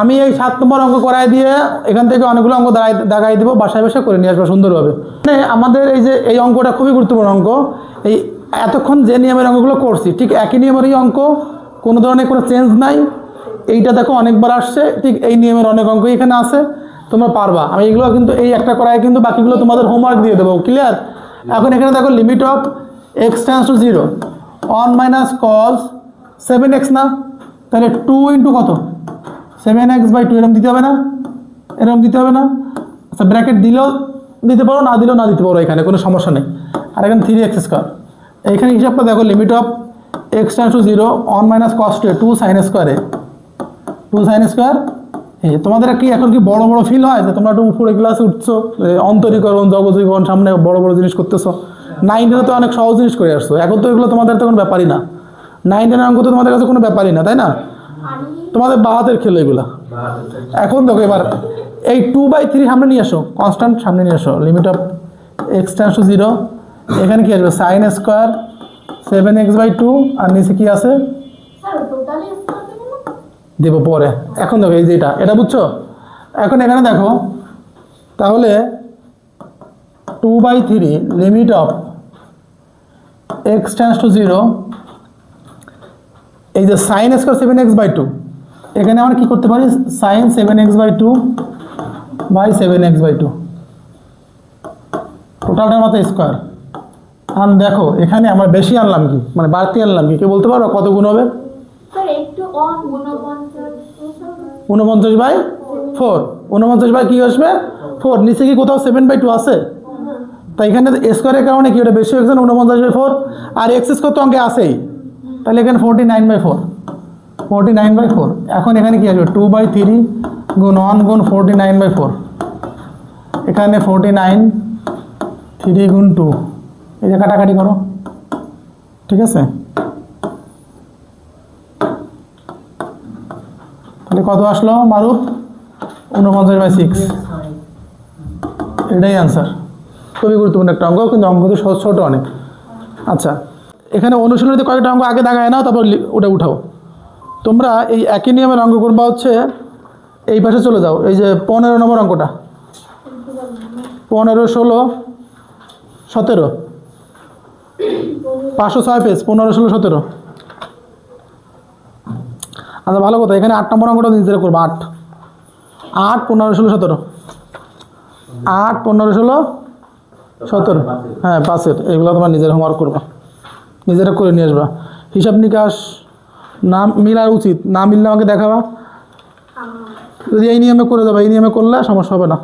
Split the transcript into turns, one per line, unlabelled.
আমি এই 7 নম্বর অঙ্ক করাই দিয়ে এখান থেকে অনেকগুলো অঙ্ক দেখাই দিব, বাসায় বসে করে নিয়ে আসবো সুন্দরভাবে। মানে আমাদের এই যে এই অঙ্কটা খুবই গুরুত্বপূর্ণ অঙ্ক। এই এতক্ষণ যে নিয়মের অঙ্কগুলো করছি ঠিক একই নিয়মেরই অঙ্ক, কোনো ধরনের কোনো চেঞ্জ নাই। এইটা দেখো অনেকবার আসছে, ঠিক এই নিয়মের অনেক অঙ্ক এখানে আছে, তোমরা পারবা। আমি এগুলো কিন্তু এই একটা করাই কিন্তু বাকিগুলো তোমাদের হোমওয়ার্ক দিয়ে দেবো, ক্লিয়ার? এখন এখানে দেখো limit of x tends to 0 1 minus cos 7x না, তাহলে 2 ইন্টু কত 7x/2 এরকম দিতে হবে না? এরকম দিতে হবে না? আচ্ছা ব্র্যাকেট দিলেও দিতে পারো, না দিলেও না দিতে পারো, এখানে কোনো সমস্যা নেই। আর এখানে 3x², এইখানে হিসাবটা দেখো limit of x tends to 0 1 minus cos 2 sin², 2 sin²। তোমাদের কি এখন কি বড় বড় ফিল হয় যে তোমরা একটু উপরে ক্লাসে উঠছো, অন্তরীকরণ জগজীকরণ সামনে বড় বড় জিনিস করতেছো? 9 10 তো অনেক সহজ জিনিস করে আসছো, এখন তো এগুলো তোমাদের তো কোনো ব্যাপারই না। 9 10 অঙ্ক তো তোমাদের কাছে কোনো ব্যাপারই না, তাই না? তোমাদের বাহাতের খেলো এগুলা। এখন দেখো এবার এই 2/3 সামনে নিয়ে আসো, কনস্ট্যান্ট সামনে নিয়ে আসো, limit of x tends to 0, এখানে কি আসবে sin² 7x/2, আর নিচে কি আছে দেব পরে। এখন দেখো এই যে এটা বুঝছো? এখন এখানে দেখো তাহলে 2/3 limit of x tends to 0, এই যে sin² 7x/2, এখানে আমরা কি করতে পারি sin 7x/2 বাই 7x/2, টোটালটার মাত্রা স্কোয়ার। আর দেখো এখানে আমরা বেশি আনলাম কি, মানে বাড়তি আনলাম কি, কেউ বলতে পারো কত গুণ হবে? 49/4, 49 কি আসবে 4, নিচে কি কোথাও 7/2 আছে? তাই এখানে স্কোয়ারের কারণে কি ওটা বেশি হয়েছে 49/4, আর x² তো অঙ্কে আসেই, তাহলে এখানে 49/4, 49/4। এখন এখানে কি আসবে 2/3 গুণ 1 গুণ 49/4, এখানে 49 3 গুণ 2, এই যে কাটাকাটি করো, ঠিক আছে? তাহলে কত আসলো মারুফ? 49/6, এটাই অ্যান্সার। খুবই গুরুত্বপূর্ণ একটা অঙ্ক, কিন্তু অঙ্ক তো ছোট অনেক। আচ্ছা এখানে অনুশীলনীতে কয়েকটা অঙ্ক আগে দেখায় নাও, তারপর ওটা উঠাও। তোমরা এই একই নিয়মের অঙ্ক করবা হচ্ছে এই পাশে চলে যাও, এই যে 15 নম্বর অঙ্কটা, 15 16 17, 506 পেজ, 15 16 17। আচ্ছা ভালো কথা, এখানে 8 নম্বর অঙ্কটা নিজেরা করবো। 8 15 16 17, 8 15 16 17, হ্যাঁ 5-এর, এগুলো তোমার নিজের হোমওয়ার্ক করবা, নিজেরা করে নিয়ে আসবা। হিসাব নিকাশ না মিলা উচিত, না মিললে আমাকে দেখাবা। যদি এই নিয়মে করে দেবা, এই নিয়মে করলে সমস্যা হবে না।